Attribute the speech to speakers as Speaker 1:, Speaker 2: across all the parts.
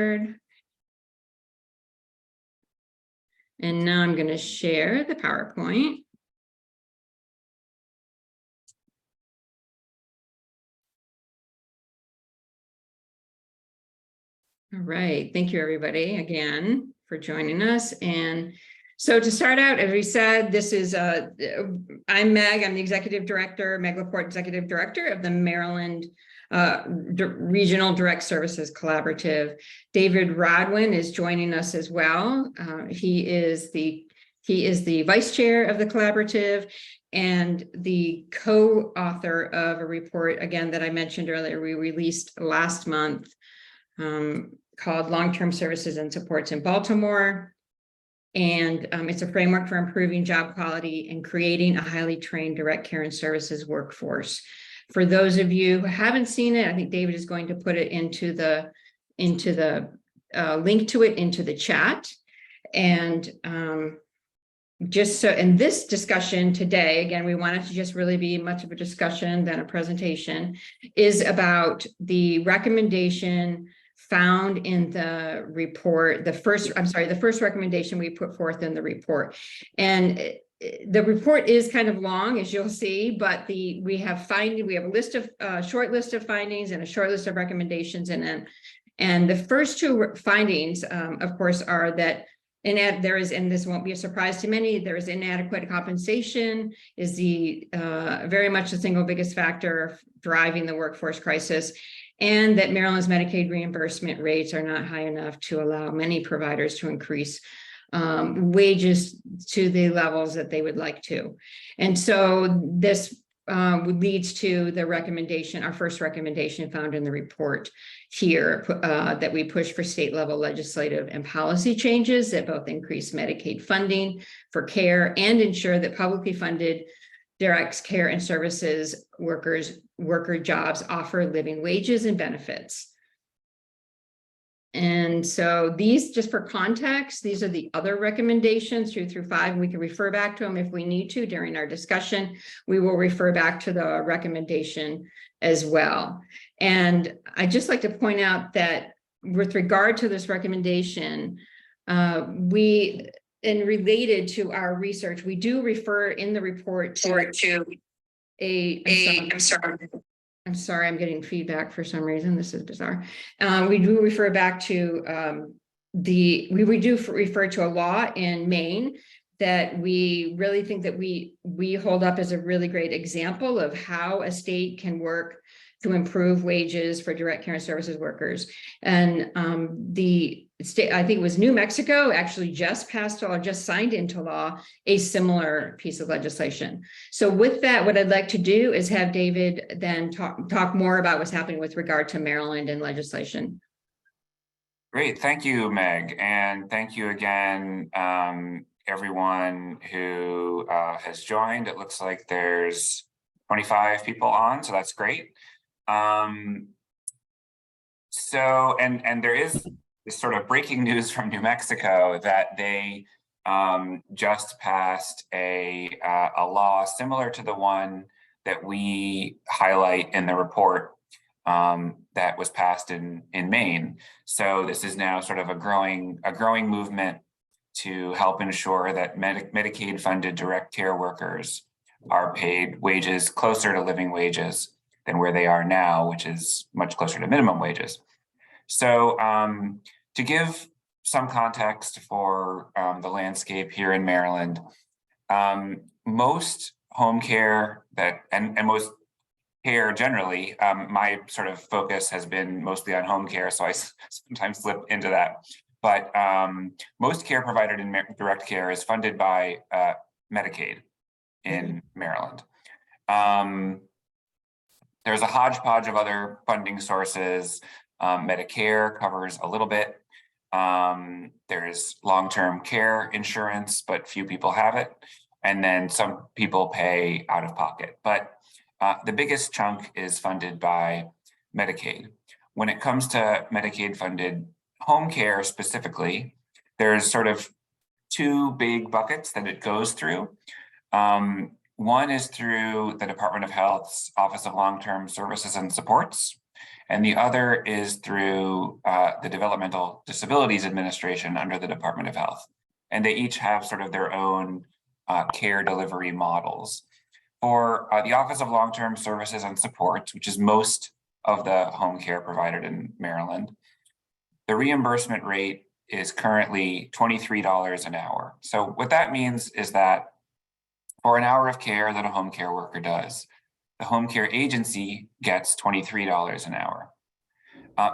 Speaker 1: And now I'm going to share the PowerPoint. All right, thank you everybody again for joining us. And so to start out, as we said, this is I'm Meg, I'm the executive director, Meg LaPorte, executive director of the Maryland Regional Direct Services Collaborative. David Rodwin is joining us as well. He is the vice chair of the collaborative and the co-author of a report, again, that I mentioned earlier, we released last month, called Long-Term Services and Supports in Baltimore. And it's a framework for improving job quality and creating a highly trained direct care and services workforce. For those of you who haven't seen it, I think David is going to put it into the link to it into the chat. And just so in this discussion today, again, we want it to just really be much of a discussion than a presentation, is about the recommendation found in the report, the first recommendation we put forth in the report. And the report is kind of long, as you'll see, but we have a list of short list of findings and a short list of recommendations in it. And the first two findings, of course, are that there is, and this won't be a surprise to many, there is inadequate compensation is the very much the single biggest factor driving the workforce crisis, and that Maryland's Medicaid reimbursement rates are not high enough to allow many providers to increase wages to the levels that they would like to. And so this leads to the recommendation, our first recommendation found in the report here, that we push for state level legislative and policy changes that both increase Medicaid funding for care and ensure that publicly funded direct care and services worker jobs offer living wages and benefits. And so these, just for context, these are the other recommendations 2 through 5. We can refer back to them if we need to during our discussion. We will refer back to the recommendation as well. And I'd just like to point out that with regard to this recommendation, and related to our research, we do refer in the report to I'm sorry, I'm getting feedback for some reason. This is bizarre. We do refer back to we do refer to a law in Maine that we really think that we hold up as a really great example of how a state can work to improve wages for direct care and services workers. And the state, I think it was New Mexico, actually just passed or just signed into law a similar piece of legislation. So with that, what I'd like to do is have David then talk more about what's happening with regard to Maryland and legislation.
Speaker 2: Great, thank you, Meg. And thank you again, everyone who has joined. It looks like there's 25 people on, so that's great. So, and there is this sort of breaking news from New Mexico that they just passed a law similar to the one that we highlight in the report that was passed in Maine. So this is now sort of a growing movement to help ensure that Medicaid funded direct care workers are paid wages closer to living wages than where they are now, which is much closer to minimum wages. So to give some context for the landscape here in Maryland, most home care and most care generally, my sort of focus has been mostly on home care, so I sometimes slip into that. But most care provided in direct care is funded by Medicaid in Maryland. There's a hodgepodge of other funding sources. Medicare covers a little bit. There's long-term care insurance, but few people have it. And then some people pay out of pocket. But the biggest chunk is funded by Medicaid. When it comes to Medicaid-funded home care specifically, there's sort of 2 big buckets that it goes through. One is through the Department of Health's Office of Long-Term Services and Supports, and the other is through the Developmental Disabilities Administration under the Department of Health. And they each have sort of their own care delivery models. For the Office of Long-Term Services and Supports, which is most of the home care provided in Maryland, the reimbursement rate is currently $23 an hour. So what that means is that for an hour of care that a home care worker does, the home care agency gets $23 an hour.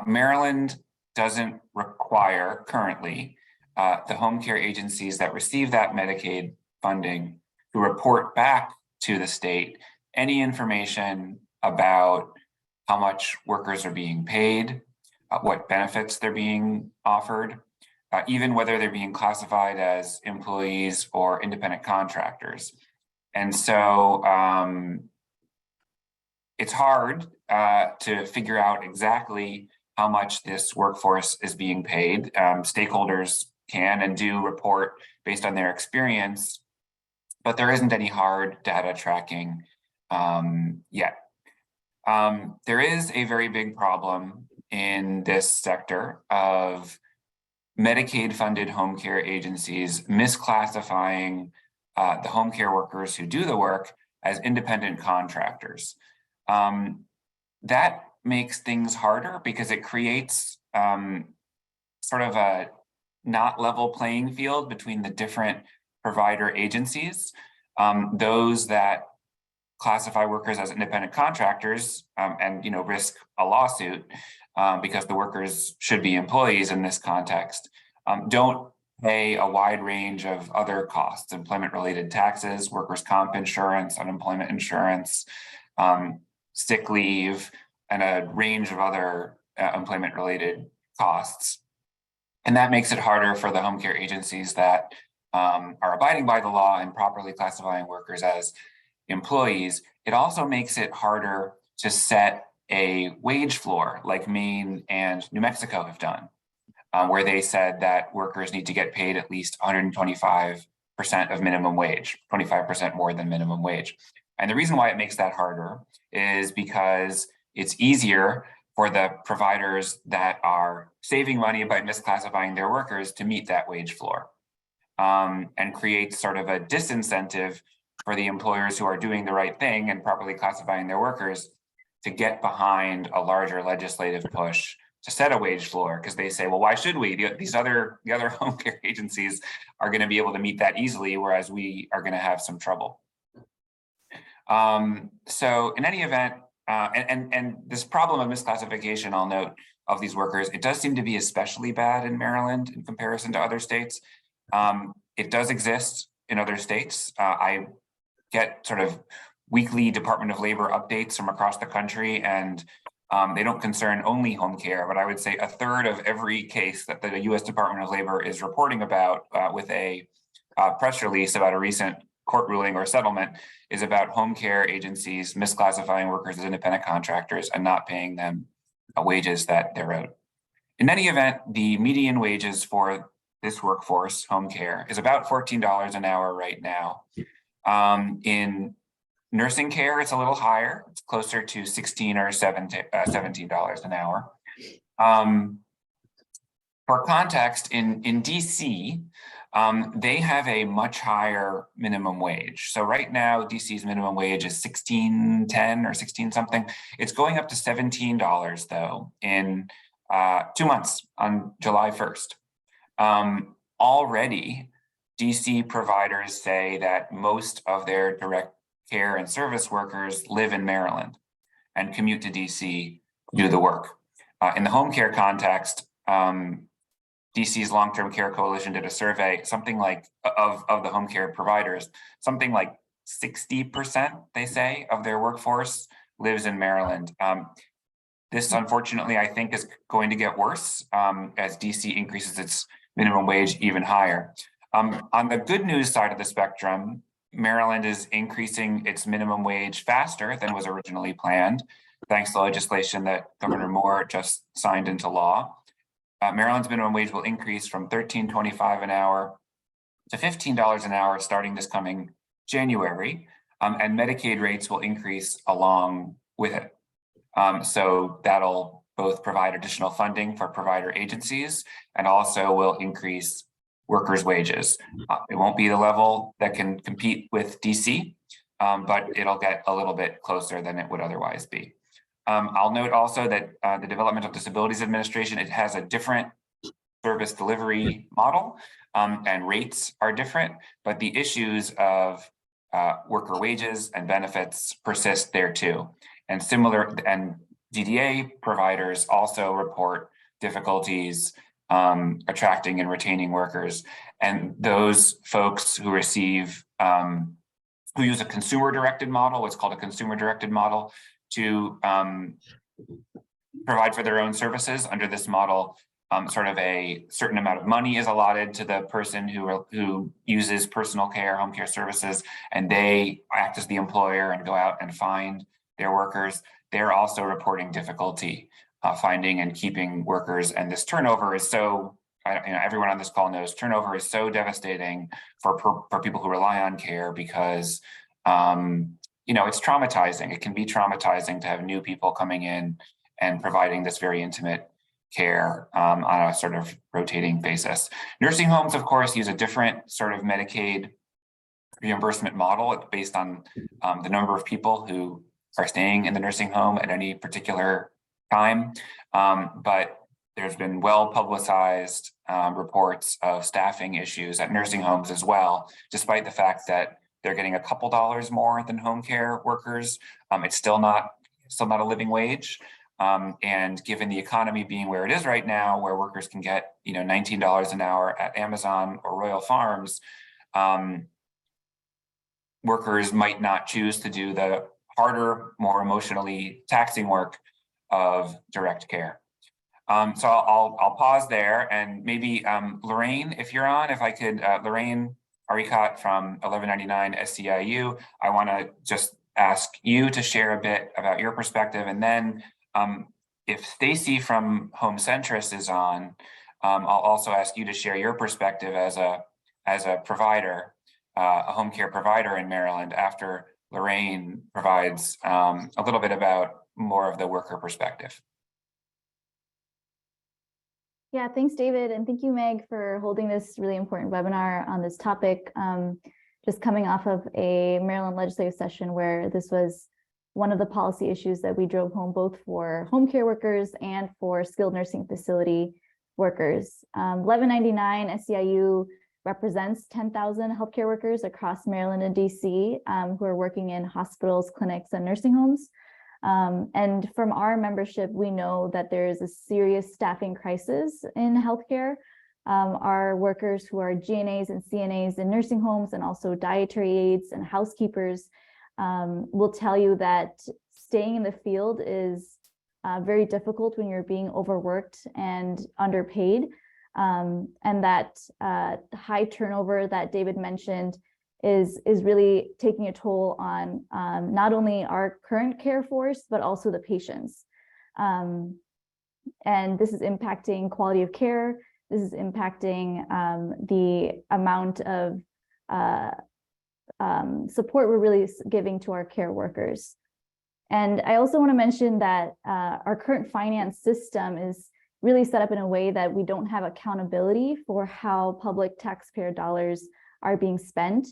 Speaker 2: Maryland doesn't require currently the home care agencies that receive that Medicaid funding to report back to the state any information about how much workers are being paid, what benefits they're being offered, even whether they're being classified as employees or independent contractors. And so it's hard to figure out exactly how much this workforce is being paid. Stakeholders can and do report based on their experience, but there isn't any hard data tracking yet. There is a very big problem in this sector of Medicaid-funded home care agencies misclassifying the home care workers who do the work as independent contractors. That makes things harder because it creates sort of a not level playing field between the different provider agencies. Those that classify workers as independent contractors and risk a lawsuit because the workers should be employees in this context, don't pay a wide range of other costs, employment-related taxes, workers' comp insurance, unemployment insurance, sick leave, and a range of other employment-related costs. And that makes it harder for the home care agencies that are abiding by the law and properly classifying workers as employees. It also makes it harder to set a wage floor like Maine and New Mexico have done, where they said that workers need to get paid at least 125% of minimum wage, 25% more than minimum wage. And the reason why it makes that harder is because it's easier for the providers that are saving money by misclassifying their workers to meet that wage floor, and creates sort of a disincentive for the employers who are doing the right thing and properly classifying their workers to get behind a larger legislative push to set a wage floor, because they say, well, why should we? The other home care agencies are going to be able to meet that easily, whereas we are going to have some trouble. So in any event, and this problem of misclassification, I'll note, of these workers, it does seem to be especially bad in Maryland in comparison to other states. It does exist in other states. I get sort of weekly Department of Labor updates from across the country, and they don't concern only home care, but I would say a third of every case that the US Department of Labor is reporting about with a press release about a recent court ruling or settlement is about home care agencies misclassifying workers as independent contractors and not paying them wages that they're owed. In any event, the median wages for this workforce, home care, is about $14 an hour right now. In nursing care, it's a little higher. It's closer to $16 or $17 an hour. For context, in DC, they have a much higher minimum wage. So right now, DC's minimum wage is $16.10 or 16 something. It's going up to $17 though in 2 months on July 1st. Already, DC providers say that most of their direct care and service workers live in Maryland and commute to DC to do the work. In the home care context, DC's Long-Term Care Coalition did a survey, something like of the home care providers, something like 60%, they say, of their workforce lives in Maryland. This, unfortunately, I think is going to get worse as DC increases its minimum wage even higher. On the good news side of the spectrum, Maryland is increasing its minimum wage faster than was originally planned, thanks to legislation that Governor Moore just signed into law. Maryland's minimum wage will increase from $13.25 an hour to $15 an hour starting this coming January, and Medicaid rates will increase along with it. So that'll both provide additional funding for provider agencies and also will increase workers' wages. It won't be the level that can compete with DC, but it'll get a little bit closer than it would otherwise be. I'll note also that the Developmental Disabilities Administration, it has a different service delivery model, and rates are different, but the issues of worker wages and benefits persist there too. And DDA providers also report difficulties attracting and retaining workers. And those folks who receive, who use a consumer-directed model, what's called a consumer-directed model, to provide for their own services under this model, sort of a certain amount of money is allotted to the person who uses personal care, home care services, and they act as the employer and go out and find their workers. They're also reporting difficulty finding and keeping workers, and this turnover is so, everyone on this call knows turnover is so devastating for people who rely on care because it's traumatizing. It can be traumatizing to have new people coming in and providing this very intimate care on a sort of rotating basis. Nursing homes, of course, use a different sort of Medicaid reimbursement model. It's based on the number of people who are staying in the nursing home at any particular time. But there's been well-publicized reports of staffing issues at nursing homes as well, despite the fact that they're getting a couple dollars more than home care workers. It's still not a living wage. And given the economy being where it is right now, where workers can get $19 an hour at Amazon or Royal Farms, workers might not choose to do the harder, more emotionally taxing work of direct care. So I'll pause there, and maybe Lorraine, if you're on, if I could, Lorraine Aricot from 1199 SCIU, I want to just ask you to share a bit about your perspective, and then if Stacy from Home Centris is on, I'll also ask you to share your perspective as a provider, a home care provider in Maryland, after Lorraine provides a little bit about more of the worker perspective.
Speaker 3: Yeah, thanks, David. And thank you, Meg, for holding this really important webinar on this topic. Just coming off of a Maryland legislative session where this was one of the policy issues that we drove home, both for home care workers and for skilled nursing facility workers. 1199 SCIU represents 10,000 healthcare workers across Maryland and DC who are working in hospitals, clinics, and nursing homes. And from our membership, we know that there is a serious staffing crisis in healthcare. Our workers who are GNAs and CNAs in nursing homes, and also dietary aides and housekeepers, will tell you that staying in the field is very difficult when you're being overworked and underpaid. And that high turnover that David mentioned is really taking a toll on not only our current care force, but also the patients. And this is impacting quality of care. This is impacting the amount of support we're really giving to our care workers. And I also want to mention that our current finance system is really set up in a way that we don't have accountability for how public taxpayer dollars are being spent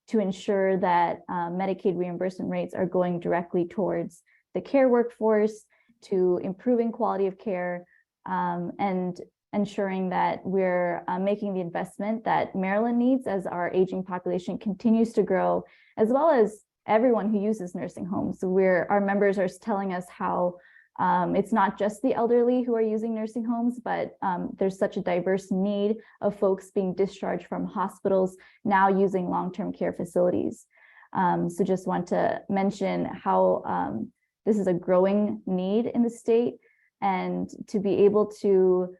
Speaker 3: to ensure that Medicaid reimbursement rates are going directly towards the care workforce, to improving quality of care, and ensuring that we're making the investment that Maryland needs as our aging population continues to grow, as well as everyone who uses nursing homes. So our members are telling us how it's not just the elderly who are using nursing homes, but there's such a diverse need of folks being discharged from hospitals now using long-term care facilities. So just want to mention how this is a growing need in the state, and to be able to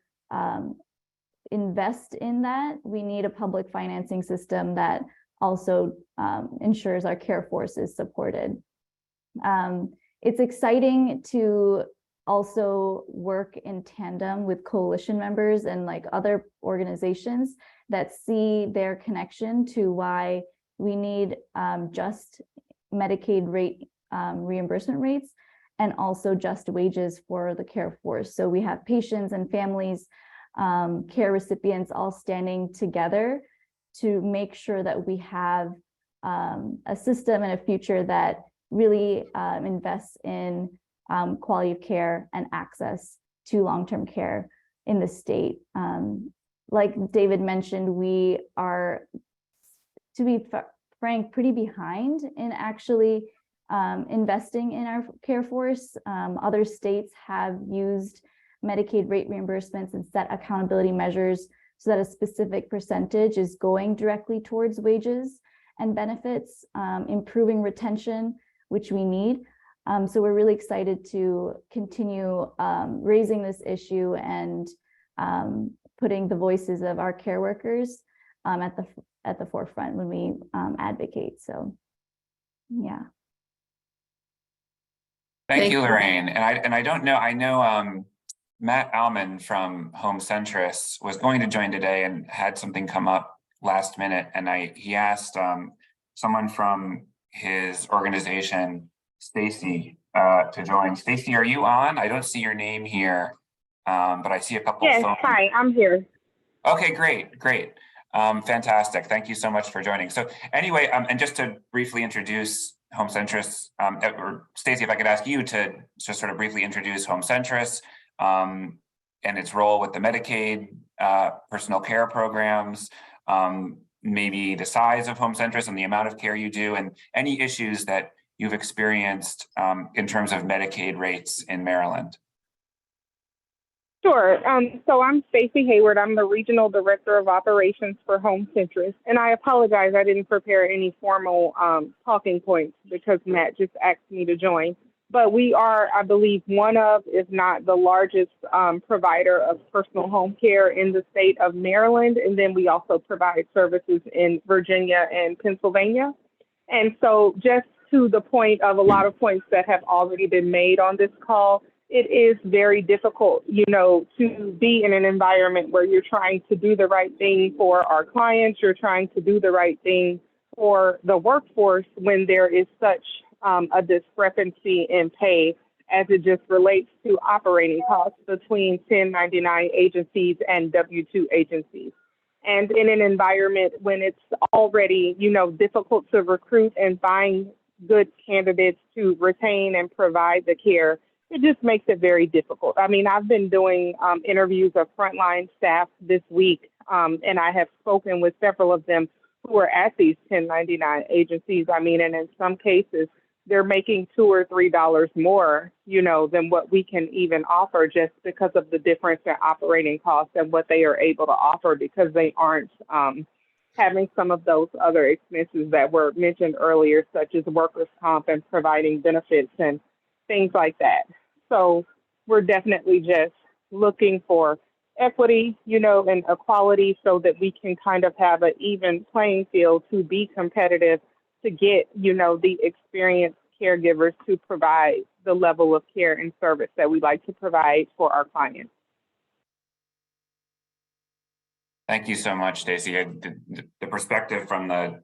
Speaker 3: invest in that, we need a public financing system that also ensures our care force is supported. It's exciting to also work in tandem with coalition members and like other organizations that see their connection to why we need just Medicaid rate reimbursement rates, and also just wages for the care force. So we have patients and families, care recipients all standing together to make sure that we have a system and a future that really invests in quality of care and access to long-term care in the state. Like David mentioned, we are, to be frank, pretty behind in actually investing in our care force. Other states have used Medicaid rate reimbursements and set accountability measures so that a specific percentage is going directly towards wages and benefits, improving retention, which we need. So we're really excited to continue raising this issue and putting the voices of our care workers at the forefront when we advocate. So, yeah.
Speaker 2: Thank you, Lorraine. And I don't know. I know Matt Alman from Home Centris was going to join today and had something come up last minute, and he asked someone from his organization, Stacy, to join. Stacy, are you on? I don't see your name here, but I see a couple.
Speaker 4: Yes,
Speaker 2: phones.
Speaker 4: hi, I'm here.
Speaker 2: Okay, great. Fantastic. Thank you so much for joining. So anyway, and just to briefly introduce Home Centris, or Stacy, if I could ask you to just sort of briefly introduce Home Centris and its role with the Medicaid personal care programs, maybe the size of Home Centris and the amount of care you do, and any issues that you've experienced in terms of Medicaid rates in Maryland.
Speaker 4: Sure. So I'm Stacey Hayward. I'm the Regional Director of Operations for Home Centris. And I apologize, I didn't prepare any formal talking points because Matt just asked me to join. But we are, I believe, one of, if not the largest provider of personal home care in the state of Maryland. And then we also provide services in Virginia and Pennsylvania. And so just to the point of a lot of points that have already been made on this call, it is very difficult, to be in an environment where you're trying to do the right thing for our clients, you're trying to do the right thing for the workforce when there is such a discrepancy in pay as it just relates to operating costs between 1099 agencies and W-2 agencies. And in an environment when it's already, difficult to recruit and find good candidates to retain and provide the care, it just makes it very difficult. I mean, I've been doing interviews of frontline staff this week, and I have spoken with several of them who are at these 1099 agencies. I mean, and in some cases, they're making $2 or $3 more, than what we can even offer just because of the difference in operating costs and what they are able to offer because they aren't having some of those other expenses that were mentioned earlier, such as workers' comp and providing benefits and things like that. So we're definitely just looking for equity, and equality so that we can kind of have an even playing field to be competitive, to get, the experienced caregivers to provide the level of care and service that we like to provide for our clients.
Speaker 2: Thank you so much, Stacey. The perspective from the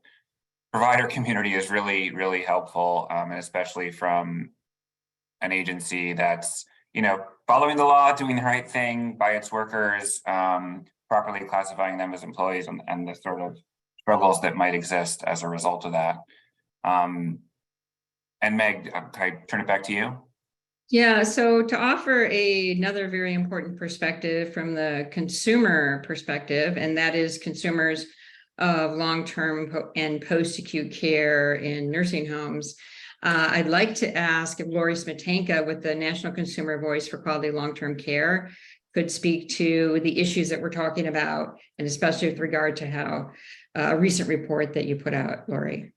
Speaker 2: provider community is really, really helpful, and especially from an agency that's, following the law, doing the right thing by its workers, properly classifying them as employees, and the sort of struggles that might exist as a result of that. And Meg, can I turn it back to you?
Speaker 1: Yeah, so to offer another very important perspective from the consumer perspective, and that is consumers of long-term and post-acute care in nursing homes, I'd like to ask if Lori Smetanka with the National Consumer Voice for Quality Long-Term Care could speak to the issues that we're talking about, and especially with regard to how a recent report that you put out, Lori.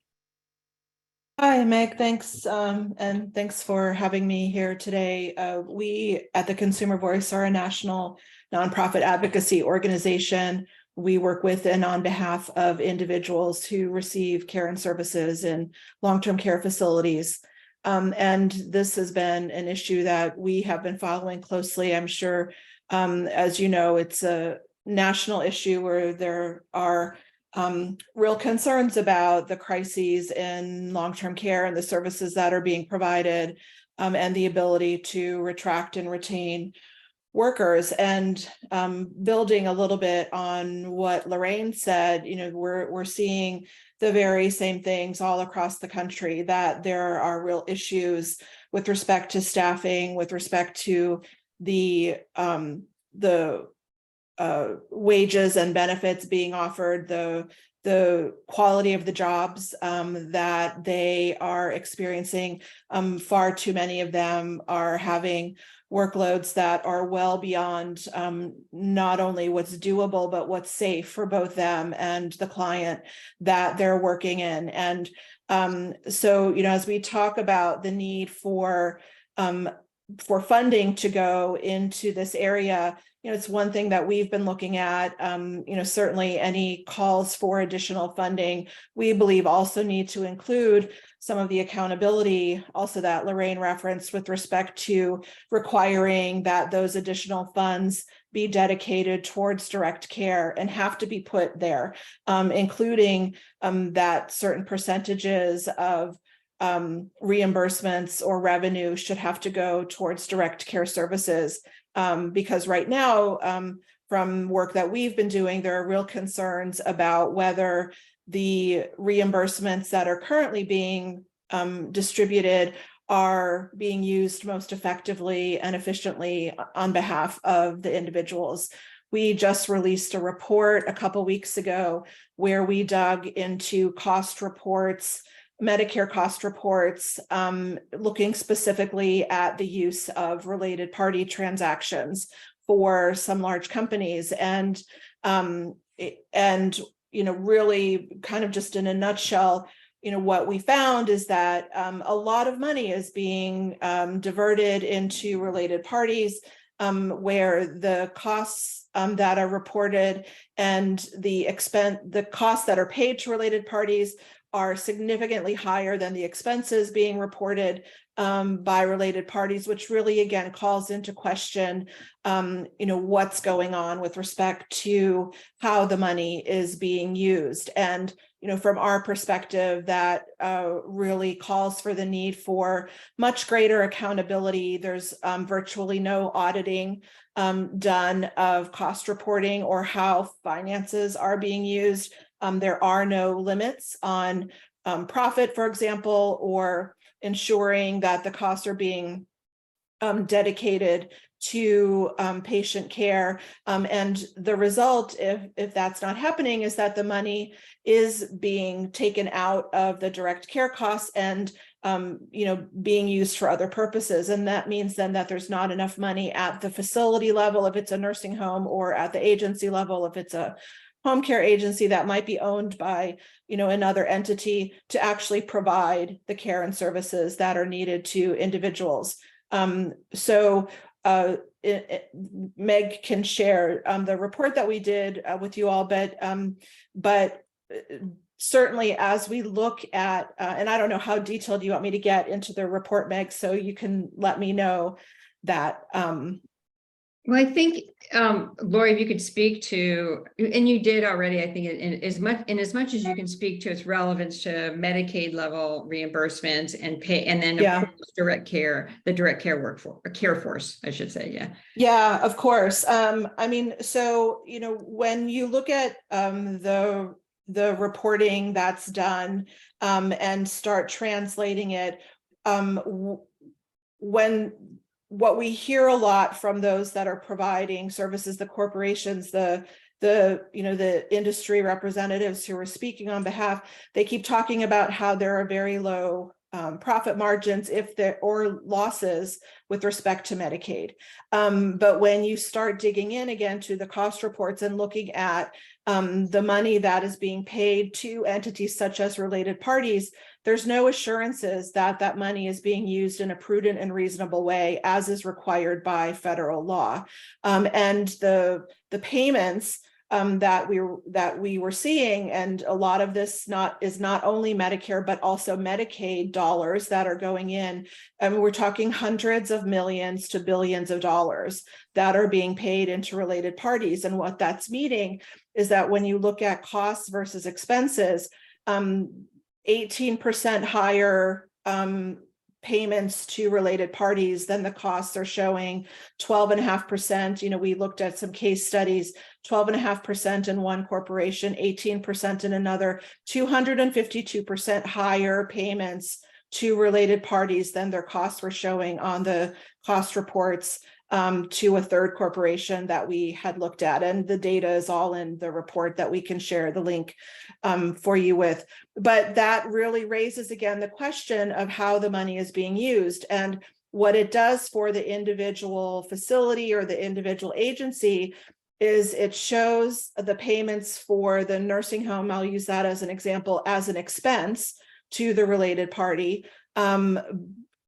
Speaker 5: Hi, Meg. Thanks. And thanks for having me here today. We at the Consumer Voice are a national nonprofit advocacy organization. We work with and on behalf of individuals who receive care and services in long-term care facilities. And this has been an issue that we have been following closely. I'm sure, as you know, it's a national issue where there are real concerns about the crises in long-term care and the services that are being provided. and the ability to attract and retain workers. And building a little bit on what Lorraine said, you know, we're seeing the very same things all across the country, that there are real issues with respect to staffing, with respect to the wages and benefits being offered, the quality of the jobs that they are experiencing. Far too many of them are having workloads that are well beyond not only what's doable, but what's safe for both them and the client that they're working in. And so, you know, as we talk about the need for funding to go into this area, you know, it's one thing that we've been looking at. You know, certainly any calls for additional funding, we believe also need to include some of the accountability also that Lorraine referenced with respect to requiring that those additional funds be dedicated towards direct care and have to be put there, including that certain percentages of reimbursements or revenue should have to go towards direct care services. Because right now, from work that we've been doing, there are real concerns about whether the reimbursements that are currently being distributed are being used most effectively and efficiently on behalf of the individuals. We just released a report a couple weeks ago where we dug into cost reports, Medicare cost reports, looking specifically at the use of related party transactions for some large companies. And you know, really kind of just in a nutshell, you know, what we found is that a lot of money is being diverted into related parties, where the costs that are reported and the costs that are paid to related parties are significantly higher than the expenses being reported by related parties, which really, again, calls into question, you know, what's going on with respect to how the money is being used. And, you know, from our perspective, that really calls for the need for much greater accountability. There's virtually no auditing done of cost reporting or how finances are being used. There are no limits on profit, for example, or ensuring that the costs are being dedicated to patient care. And the result, if that's not happening, is that the money is being taken out of the direct care costs and you know, being used for other purposes. And that means then that there's not enough money at the facility level if it's a nursing home, or at the agency level if it's a home care agency that might be owned by, you know, another entity, to actually provide the care and services that are needed to individuals. So Meg can share the report that we did with you all, but certainly as we look at, and I don't know how detailed you want me to get into the report, Meg, so you can let me know that.
Speaker 1: Well, I think, Lori, if you could speak to, and you did already, I think, in as much as you can speak to its relevance to Medicaid level reimbursements and pay, and then of course, direct care, the direct care workforce, or care force, I should say, yeah.
Speaker 5: Yeah, of course. I mean, so, you know, when you look at the reporting that's done and start translating it, what we hear a lot from those that are providing services, the corporations, the industry representatives who are speaking on behalf, they keep talking about how there are very low profit margins or losses with respect to Medicaid. But when you start digging in again to the cost reports and looking at the money that is being paid to entities such as related parties, there's no assurances that that money is being used in a prudent and reasonable way, as is required by federal law. And the payments that we were seeing, and a lot of this is not only Medicare, but also Medicaid dollars that are going in. And we're talking hundreds of millions to billions of dollars that are being paid into related parties. And what that's meaning is that when you look at costs versus expenses, 18% higher payments to related parties, then the costs are showing 12.5%. You know, we looked at some case studies, 12.5% in one corporation, 18% in another, 252% higher payments to related parties than their costs were showing on the cost reports to a third corporation that we had looked at. And the data is all in the report that we can share the link for you with. But that really raises again the question of how the money is being used and what it does for the individual facility or the individual agency is it shows the payments for the nursing home, I'll use that as an example, as an expense to the related party,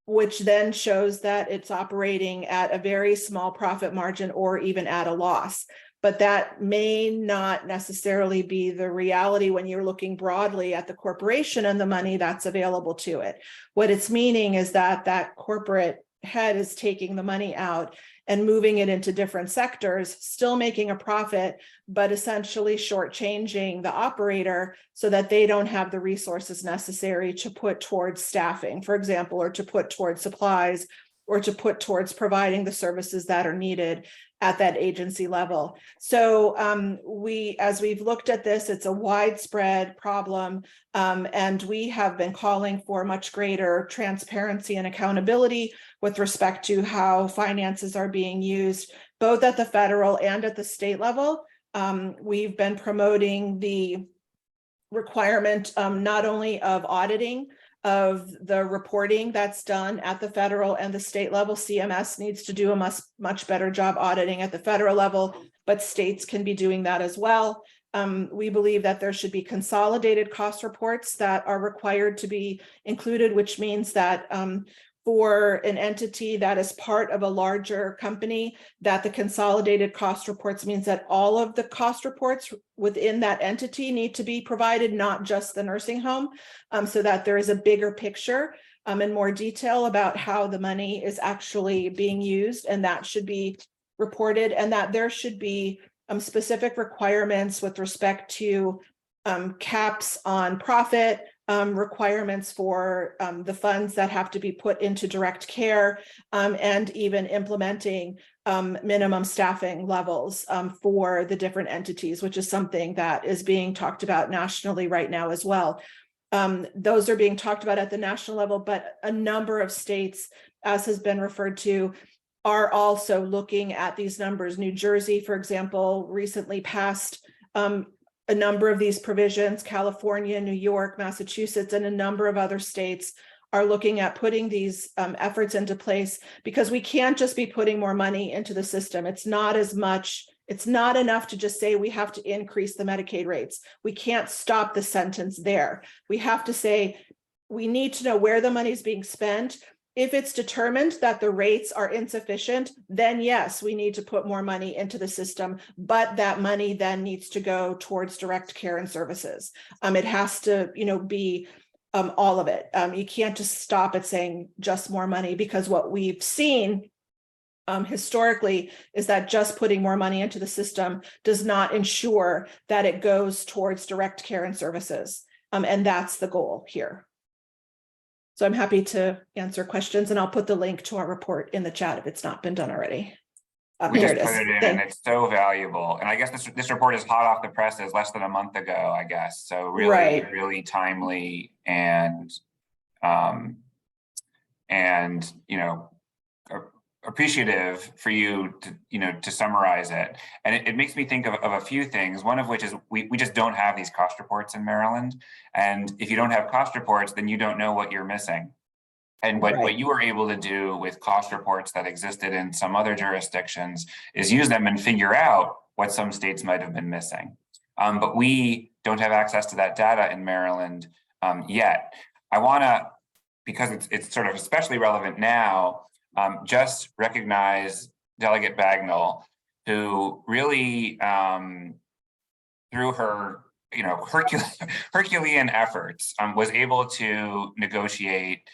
Speaker 5: which then shows that it's operating at a very small profit margin or even at a loss. But that may not necessarily be the reality when you're looking broadly at the corporation and the money that's available to it. What it's meaning is that that corporate head is taking the money out and moving it into different sectors, still making a profit, but essentially shortchanging the operator so that they don't have the resources necessary to put towards staffing, for example, or to put towards supplies, or to put towards providing the services that are needed at that agency level. So as we've looked at this, it's a widespread problem, and we have been calling for much greater transparency and accountability with respect to how finances are being used, both at the federal and at the state level. We've been promoting the requirement not only of auditing of the reporting that's done at the federal and the state level. CMS needs to do a much better job auditing at the federal level, but states can be doing that as well. We believe that there should be consolidated cost reports that are required to be included, which means that for an entity that is part of a larger company, that the consolidated cost reports means that all of the cost reports within that entity need to be provided, not just the nursing home, so that there is a bigger picture and more detail about how the money is actually being used, and that should be reported, and that there should be specific requirements with respect to caps on profit, requirements for the funds that have to be put into direct care, and even implementing minimum staffing levels for the different entities, which is something that is being talked about nationally right now as well. Those are being talked about at the national level, but a number of states, as has been referred to, are also looking at these numbers. New Jersey, for example, recently passed a number of these provisions. California, New York, Massachusetts, and a number of other states are looking at putting these efforts into place, because we can't just be putting more money into the system. It's not enough to just say we have to increase the Medicaid rates. We can't stop the sentence there. We have to say we need to know where the money is being spent. If it's determined that the rates are insufficient, then yes, we need to put more money into the system, but that money then needs to go towards direct care and services. It has to, be all of it. You can't just stop at saying just more money, because what we've seen historically is that just putting more money into the system does not ensure that it goes towards direct care and services. And that's the goal here. So I'm happy to answer questions, and I'll put the link to our report in the chat if it's not been done already.
Speaker 2: We just put it in, and it's so valuable. And I guess this report is hot off the presses less than a month ago, I guess. So really,
Speaker 5: right.
Speaker 2: Really timely and appreciative for you to summarize it. And it makes me think of a few things, one of which is we just don't have these cost reports in Maryland. And if you don't have cost reports, then you don't know what you're missing. And what you were able to do with cost reports that existed in some other jurisdictions is use them and figure out what some states might have been missing. But we don't have access to that data in Maryland yet. I want to, because it's sort of especially relevant now, just recognize Delegate Bagnall, who really, through her, Herculean efforts, was able to negotiate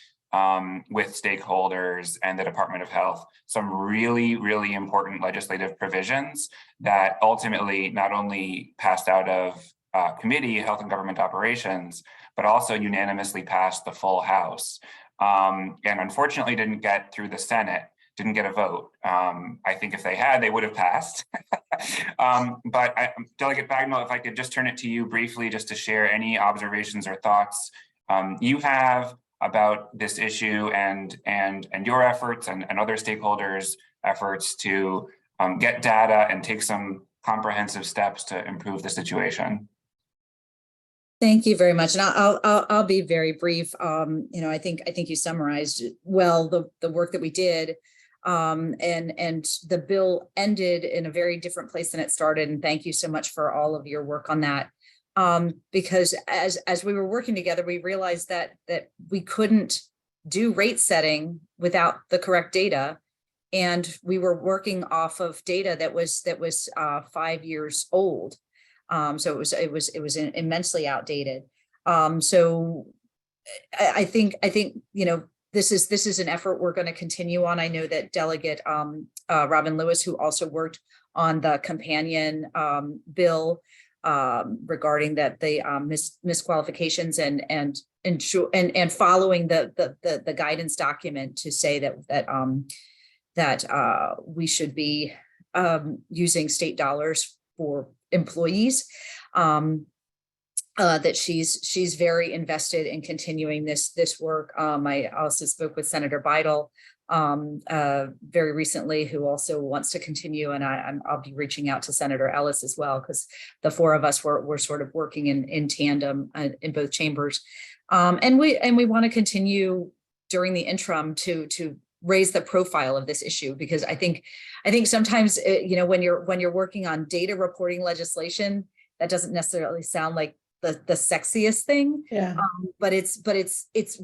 Speaker 2: with stakeholders and the Department of Health some really, really important legislative provisions that ultimately not only passed out of committee, Health and Government Operations, but also unanimously passed the full House. and unfortunately didn't get through the Senate, didn't get a vote. I think if they had, they would have passed. But Delegate Bagnall, if I could just turn it to you briefly, just to share any observations or thoughts you have about this issue and your efforts and other stakeholders' efforts to get data and take some comprehensive steps to improve the situation.
Speaker 6: Thank you very much, and I'll be very brief. I think you summarized well the work that we did, and the bill ended in a very different place than it started. And thank you so much for all of your work on that, because as we were working together, we realized that we couldn't do rate setting without the correct data, and we were working off of data that was 5 years old. So it was immensely outdated. So I think this is an effort we're going to continue on. I know that Delegate Robin Lewis, who also worked on the companion bill regarding that the misqualifications and following the guidance document to say that we should be using state dollars for employees, that she's very invested in continuing this work. I also spoke with Senator Bidel very recently, who also wants to continue, and I'll be reaching out to Senator Ellis as well, because the four of us were sort of working in tandem in both chambers, and we want to continue during the interim to raise the profile of this issue, because I think sometimes when you're working on data reporting legislation, that doesn't necessarily sound like the sexiest thing,
Speaker 5: Yeah.
Speaker 6: but it's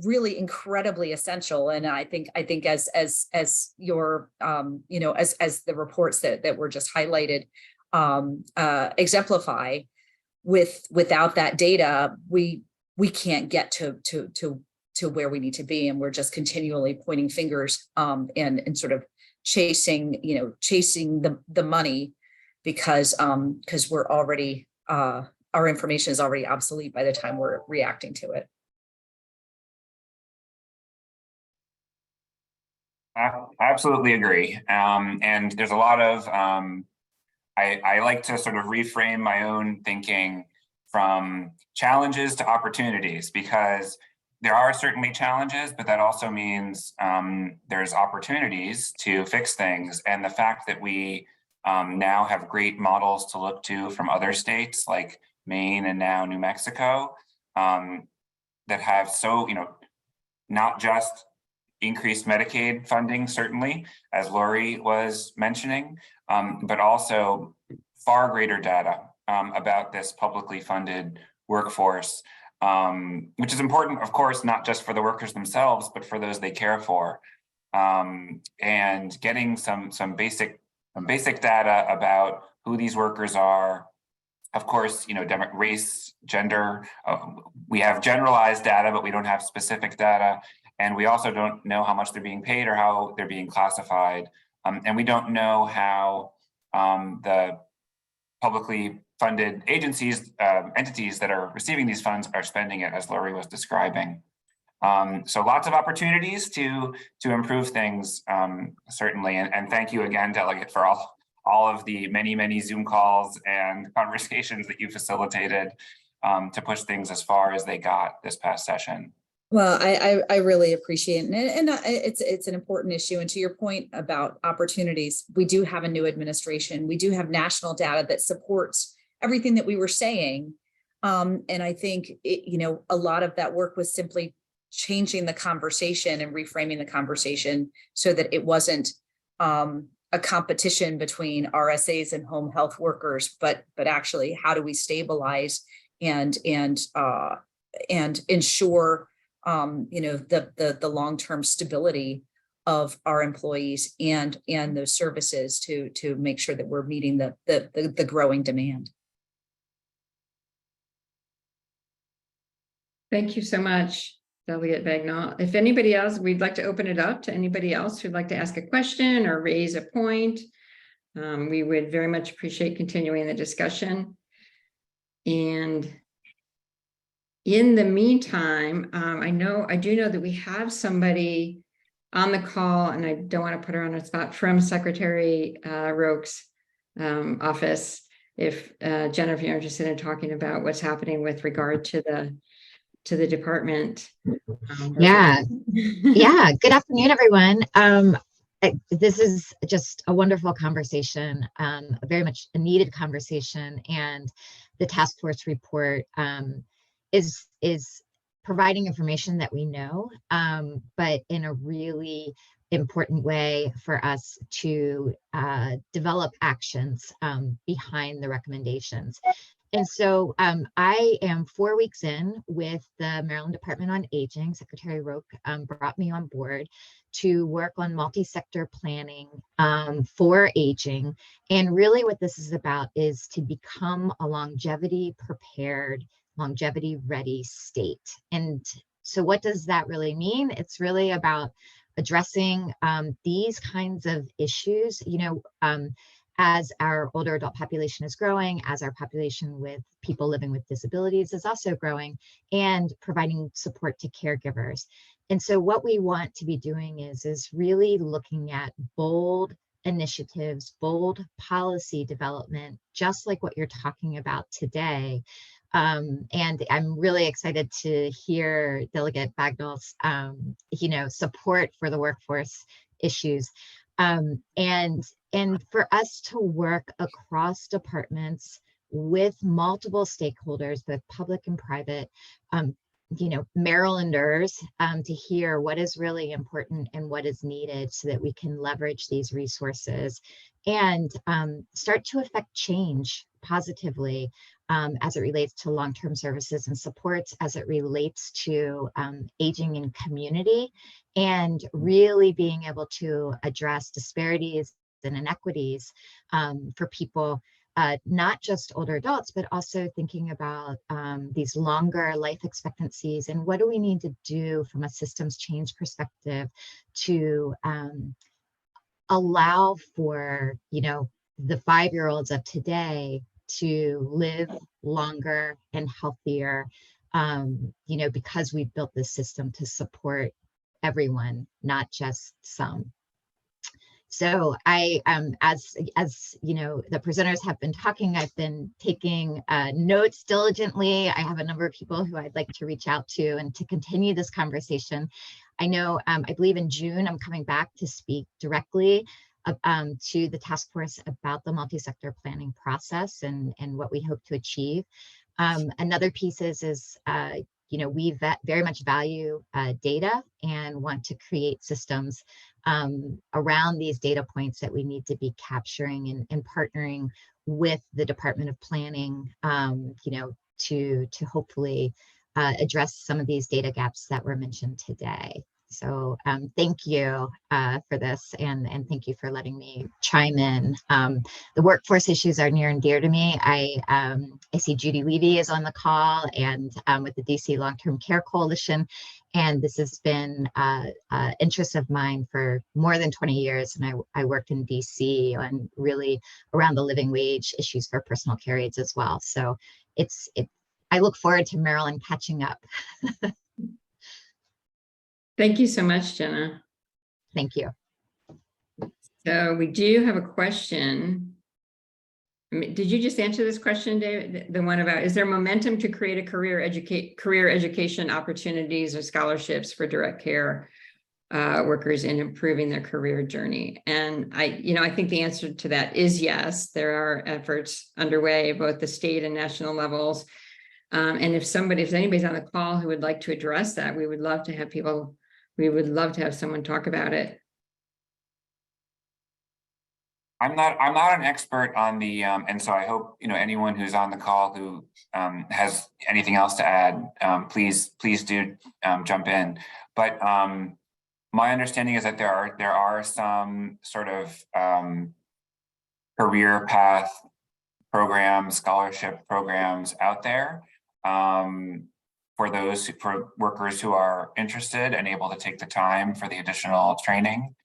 Speaker 6: really incredibly essential. And I think as your as the reports that were just highlighted exemplify, without that data, we can't get to where we need to be, and we're just continually pointing fingers and sort of chasing the money, because we're already our information is already obsolete by the time we're reacting to it.
Speaker 2: I absolutely agree. And there's a lot of I like to sort of reframe my own thinking from challenges to opportunities, because there are certainly challenges, but that also means there's opportunities to fix things. And the fact that we now have great models to look to from other states like Maine and now New Mexico, that have not just increased Medicaid funding, certainly, as Lori was mentioning, but also far greater data about this publicly funded workforce, which is important, of course, not just for the workers themselves, but for those they care for, and getting some basic data about who these workers are. Of course, race, gender. We have generalized data, but we don't have specific data, and we also don't know how much they're being paid or how they're being classified, and we don't know how the publicly funded agencies, entities that are receiving these funds are spending it, as Lori was describing. So lots of opportunities to improve things, certainly. And thank you again, Delegate, for all of the many Zoom calls and conversations that you facilitated to push things as far as they got this past session.
Speaker 6: Well, I really appreciate it, and it's an important issue. And to your point about opportunities, we do have a new administration. We do have national data that supports everything that we were saying, and I think a lot of that work was simply changing the conversation and reframing the conversation so that it wasn't a competition between RSAs and home health workers, but actually how do we stabilize and ensure the long-term stability of our employees and those services to make sure that we're meeting the growing demand.
Speaker 1: Thank you so much, Delegate Bagnall. If anybody else, we'd like to open it up to anybody else who'd like to ask a question or raise a point. We would very much appreciate continuing the discussion. And in the meantime, I do know that we have somebody on the call, and I don't want to put her on the spot, from Secretary Roque's office. If Jennifer, you're interested in talking about what's happening with regard to the department.
Speaker 7: Yeah. Yeah. Good afternoon, everyone. This is just a wonderful conversation, very much a needed conversation, and the task force report is providing information that we know, but in a really important way for us to develop actions behind the recommendations. And so I am 4 weeks in with the Maryland Department on Aging. Secretary Roque brought me on board to work on multi-sector planning for aging. And really what this is about is to become a longevity prepared, longevity ready state. And so what does that really mean? It's really about addressing these kinds of issues, as our older adult population is growing, as our population with people living with disabilities is also growing, and providing support to caregivers. And so what we want to be doing is really looking at bold initiatives, bold policy development, just like what you're talking about today. And I'm really excited to hear Delegate Bagnall's, support for the workforce issues. And for us to work across departments with multiple stakeholders, both public and private, Marylanders, to hear what is really important and what is needed so that we can leverage these resources and start to affect change positively as it relates to long-term services and supports, as it relates to aging in community, and really being able to address disparities and inequities for people, not just older adults, but also thinking about these longer life expectancies and what do we need to do from a systems change perspective to allow for, the 5-year-olds of today to live longer and healthier, because we've built this system to support everyone, not just some. So I, as the presenters have been talking, I've been taking notes diligently. I have a number of people who I'd like to reach out to and to continue this conversation. I know, I believe in June, I'm coming back to speak directly to the task force about the multi-sector planning process and what we hope to achieve. Another piece is we very much value data and want to create systems around these data points that we need to be capturing and partnering with the Department of Planning, to hopefully address some of these data gaps that were mentioned today. So thank you for this, and thank you for letting me chime in. The workforce issues are near and dear to me. I see Judy Levy is on the call, and with the DC Long-Term Care Coalition, and this has been an interest of mine for more than 20 years. And I worked in DC on really around the living wage issues for personal care aides as well. So I look forward to Maryland catching up.
Speaker 1: Thank you so much, Jenna.
Speaker 7: Thank you.
Speaker 1: So we do have a question. Did you just answer this question, David? The one about, is there momentum to create a career education opportunities or scholarships for direct care workers in improving their career journey? And I think the answer to that is yes. There are efforts underway, both the state and national levels. And if anybody's on the call who would like to address that, we would love to have someone talk about it.
Speaker 2: I'm not an expert on the, and so I hope, anyone who's on the call who has anything else to add, please do jump in. But my understanding is that there are some sort of career path programs, scholarship programs out there for workers who are interested and able to take the time for the additional training.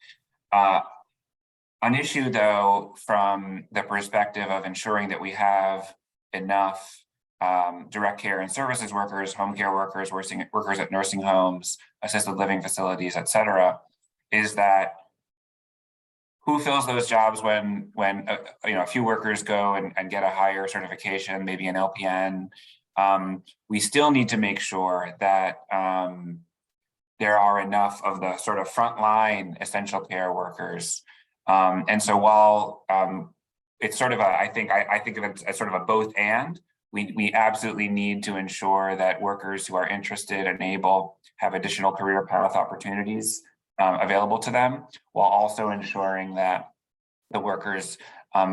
Speaker 2: An issue, though, from the perspective of ensuring that we have enough direct care and services workers, home care workers, workers at nursing homes, assisted living facilities, et cetera, is that who fills those jobs when a few workers go and get a higher certification, maybe an LPN. We still need to make sure that there are enough of the sort of frontline essential care workers. And so while it's sort of I think of it as sort of a both and, we absolutely need to ensure that workers who are interested and able have additional career path opportunities available to them, while also ensuring that the workers,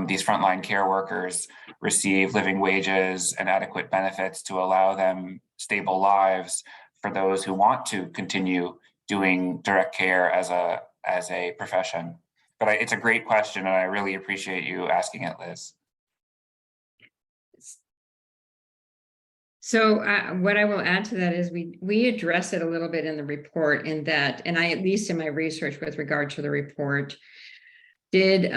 Speaker 2: these frontline care workers, receive living wages and adequate benefits to allow them stable lives for those who want to continue doing direct care as a profession. But it's a great question, and I really appreciate you asking it, Liz.
Speaker 1: So what I will add to that is we address it a little bit in the report, in that, and I, at least in my research with regard to the report, I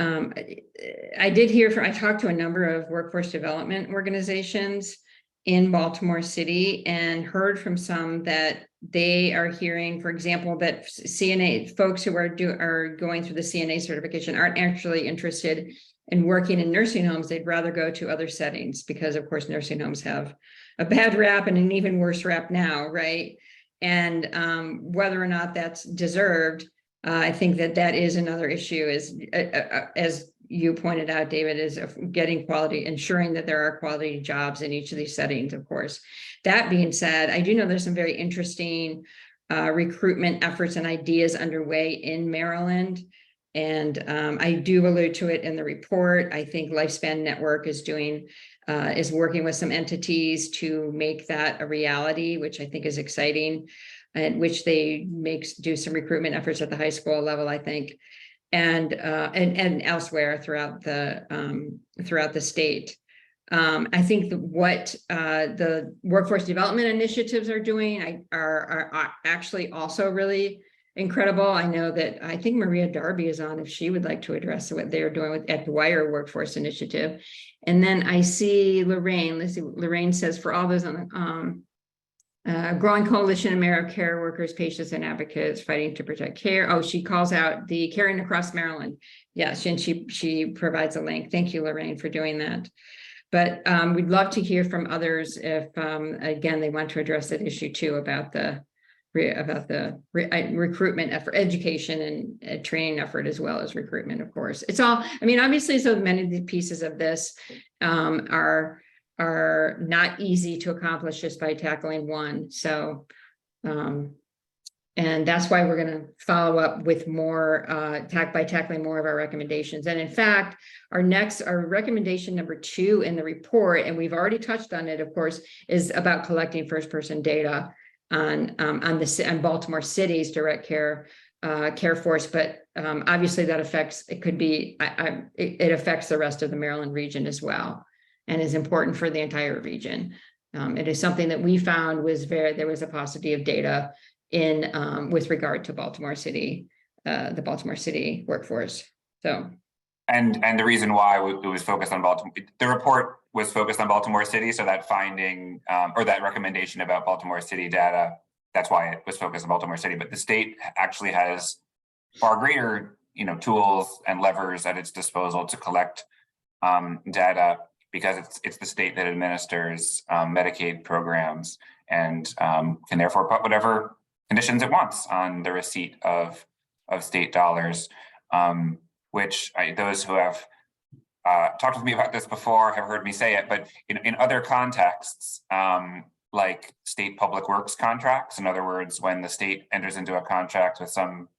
Speaker 1: talked to a number of workforce development organizations in Baltimore City and heard from some that they are hearing, for example, that CNA folks who are going through the CNA certification aren't actually interested in working in nursing homes. They'd rather go to other settings because, of course, nursing homes have a bad rap and an even worse rap now, right? And whether or not that's deserved, I think that is another issue, is as you pointed out, David, is getting quality, ensuring that there are quality jobs in each of these settings, of course. That being said, I do know there's some very interesting recruitment efforts and ideas underway in Maryland. And I do allude to it in the report. I think Lifespan Network is working with some entities to make that a reality, which I think is exciting, and which they do some recruitment efforts at the high school level, I think, and elsewhere throughout the state. I think what the workforce development initiatives are doing are actually also really incredible. I know that I think Maria Darby is on, if she would like to address what they're doing at the Wire Workforce Initiative. And then I see Lorraine. Let's see, Lorraine says, for all those on the growing coalition of AmeriCare workers, patients, and advocates fighting to protect care. Oh, she calls out the Caring Across Maryland. Yes, and she provides a link. Thank you, Lorraine, for doing that. But we'd love to hear from others if, again, they want to address that issue too, about the recruitment effort, education and training effort, as well as recruitment, of course. It's all, I mean, obviously, so many of the pieces of this are not easy to accomplish just by tackling one. So, and that's why we're going to follow up with more by tackling more of our recommendations. And in fact, our recommendation number 2 in the report, and we've already touched on it, of course, is about collecting first-person data on Baltimore City's direct care force, but obviously that affects, it could be, it affects the rest of the Maryland region as well, and is important for the entire region. It is something that we found there was a paucity of data in with regard to Baltimore City, the Baltimore City workforce. So,
Speaker 2: and the reason why it was focused on Baltimore, the report was focused on Baltimore City, so that finding or that recommendation about Baltimore City data, that's why it was focused on Baltimore City. But the state actually has far greater, tools and levers at its disposal to collect data, because it's the state that administers Medicaid programs, and can therefore put whatever conditions it wants on the receipt of state dollars, which those who have talked with me about this before have heard me say it, but in other contexts, like state public works contracts, in other words, when the state enters into a contract with some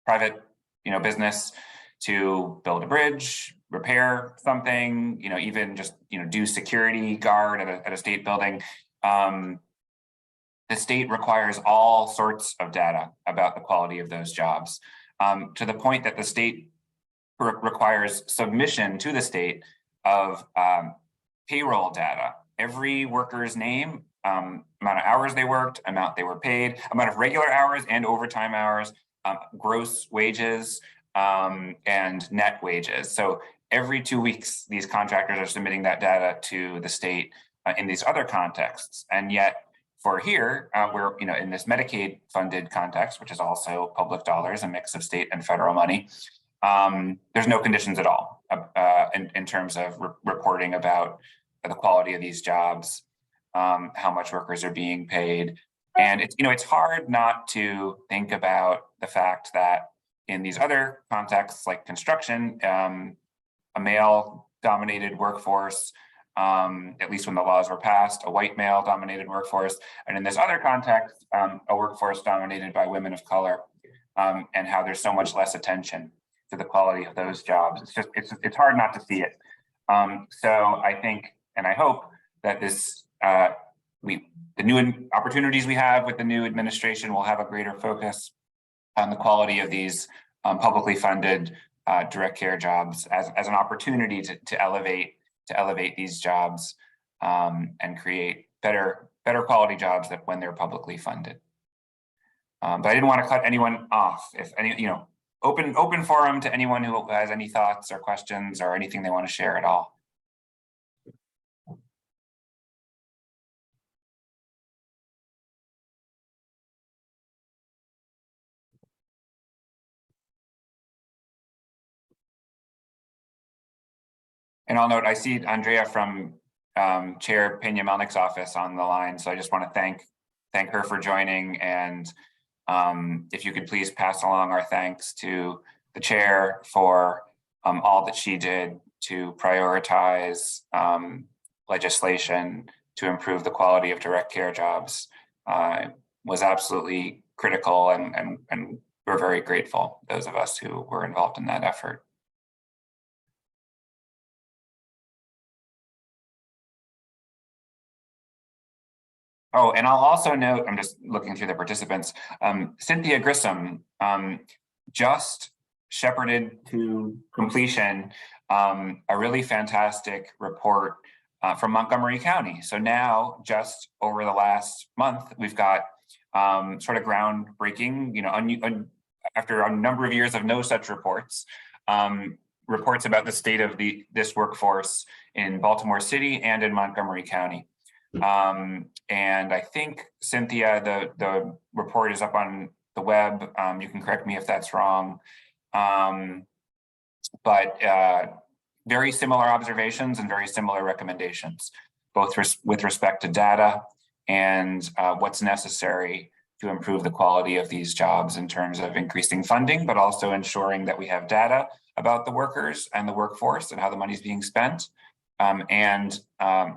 Speaker 2: private business to build a bridge, repair something, even just do security guard at a state building, the state requires all sorts of data about the quality of those jobs, to the point that the state requires submission to the state of payroll data, every worker's name, amount of hours they worked, amount they were paid, amount of regular hours and overtime hours, gross wages, and net wages. So every 2 weeks, these contractors are submitting that data to the state in these other contexts. And yet for here, we're in this Medicaid funded context, which is also public dollars, a mix of state and federal money. There's no conditions at all in terms of reporting about the quality of these jobs, how much workers are being paid. And it's hard not to think about the fact that in these other contexts like construction, a male-dominated workforce, at least when the laws were passed, a white male-dominated workforce, and in this other context, a workforce dominated by women of color, and how there's so much less attention to the quality of those jobs. It's hard not to see it. So I think, and I hope that the new opportunities we have with the new administration will have a greater focus on the quality of these publicly funded direct care jobs as an opportunity to elevate these jobs and create better quality jobs that when they're publicly funded. But I didn't want to cut anyone off. If any, open forum to anyone who has any thoughts or questions or anything they want to share at all. And I'll note, I see Andrea from Chair Peña-Melnick's office on the line. So I just want to thank her for joining. And if you could please pass along our thanks to the chair for all that she did to prioritize legislation to improve the quality of direct care jobs. Was absolutely critical, and we're very grateful, those of us who were involved in that effort. Oh, and I'll also note, I'm just looking through the participants, Cynthia Grissom just shepherded to completion a really fantastic report from Montgomery County. So now, just over the last month, we've got sort of groundbreaking, after a number of years of no such reports, reports about the state of this workforce in Baltimore City and in Montgomery County. And I think, Cynthia, the report is up on the web. You can correct me if that's wrong. But very similar observations and very similar recommendations, both with respect to data and what's necessary to improve the quality of these jobs in terms of increasing funding, but also ensuring that we have data about the workers and the workforce and how the money is being spent. And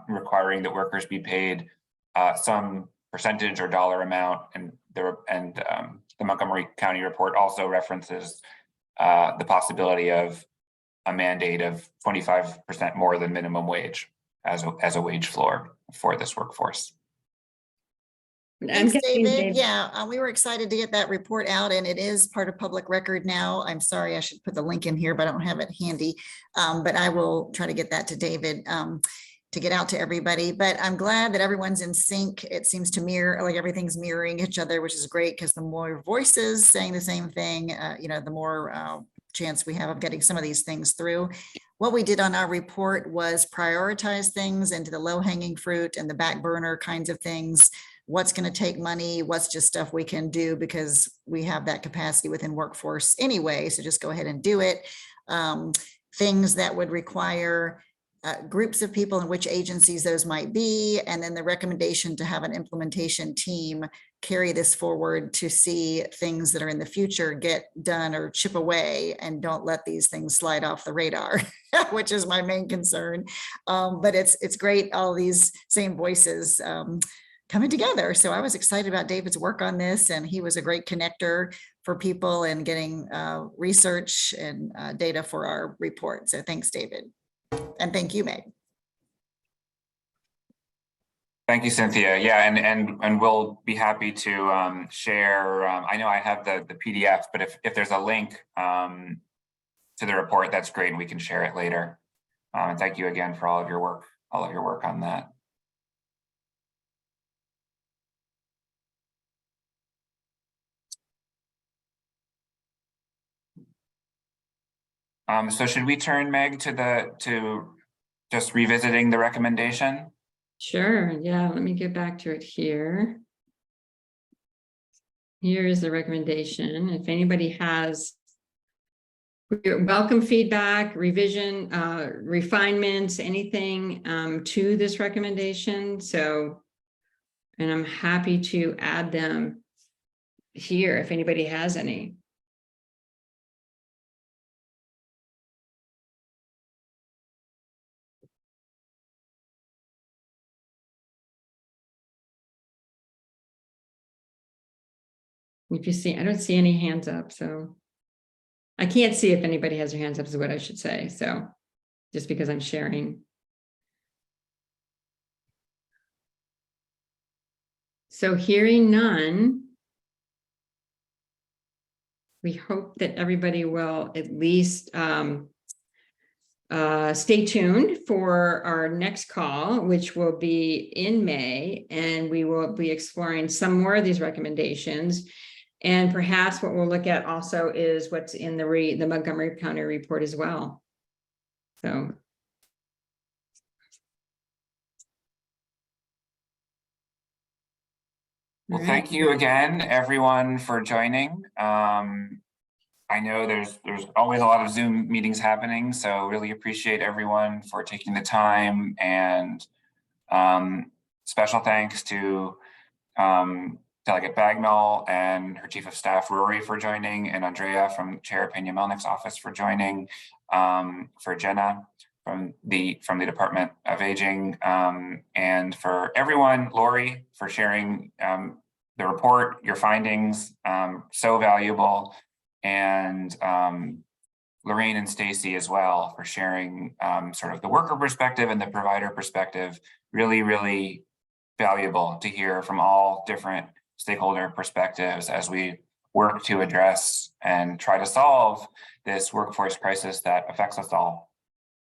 Speaker 2: requiring that workers be paid some percentage or dollar amount, and the Montgomery County report also references the possibility of a mandate of 25% more than minimum wage as a wage floor for this workforce.
Speaker 8: Thanks, David. Yeah, we were excited to get that report out, and it is part of public record now. I'm sorry, I should put the link in here, but I don't have it handy. But I will try to get that to David to get out to everybody. But I'm glad that everyone's in sync. It seems to mirror, like everything's mirroring each other, which is great, because the more voices saying the same thing, the more chance we have of getting some of these things through. What we did on our report was prioritize things into the low-hanging fruit and the back burner kinds of things. What's going to take money, what's just stuff we can do because we have that capacity within workforce anyway, so just go ahead and do it. Things that would require groups of people and which agencies those might be, and then the recommendation to have an implementation team carry this forward to see things that are in the future get done or chip away, and don't let these things slide off the radar, which is my main concern. But it's great, all these same voices coming together. So I was excited about David's work on this, and he was a great connector for people and getting research and data for our report. So thanks, David. And thank you, Meg.
Speaker 2: Thank you, Cynthia. Yeah, and we'll be happy to share. I know I have the PDF, but if there's a link to the report, that's great, and we can share it later. And thank you again for all of your work on that. So should we turn, Meg, to just revisiting the recommendation?
Speaker 1: Sure, yeah, let me get back to it here. Here is the recommendation. If anybody has welcome feedback, revision, refinements, anything to this recommendation. So, and I'm happy to add them here if anybody has any. If you see, I don't see any hands up, so I can't see if anybody has their hands up is what I should say. So just because I'm sharing. So hearing none, we hope that everybody will at least stay tuned for our next call, which will be in May, and we will be exploring some more of these recommendations. And perhaps what we'll look at also is what's in the Montgomery County report as well. So.
Speaker 2: Well, thank you again, everyone, for joining. I know there's always a lot of Zoom meetings happening, so really appreciate everyone for taking the time, and special thanks to Delegate Bagnall and her Chief of Staff Rory for joining, and Andrea from Chair Pena Melnick's office for joining, for Jenna from the Department of Aging, and for everyone, Lori, for sharing the report, your findings, so valuable, and Lorraine and Stacy as well for sharing sort of the worker perspective and the provider perspective. Really, really valuable to hear from all different stakeholder perspectives as we work to address and try to solve this workforce crisis that affects us all.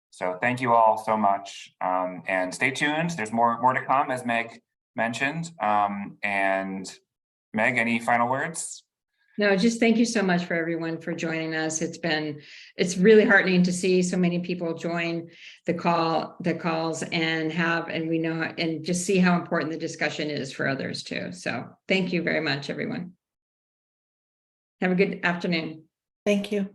Speaker 2: So thank you all so much, and stay tuned. There's more to come, as Meg mentioned. And Meg, any final words?
Speaker 1: No, just thank you so much for everyone for joining us. It's really heartening to see so many people join the calls and we know, and just see how important the discussion is for others too. So thank you very much, everyone. Have a good afternoon.
Speaker 5: Thank you.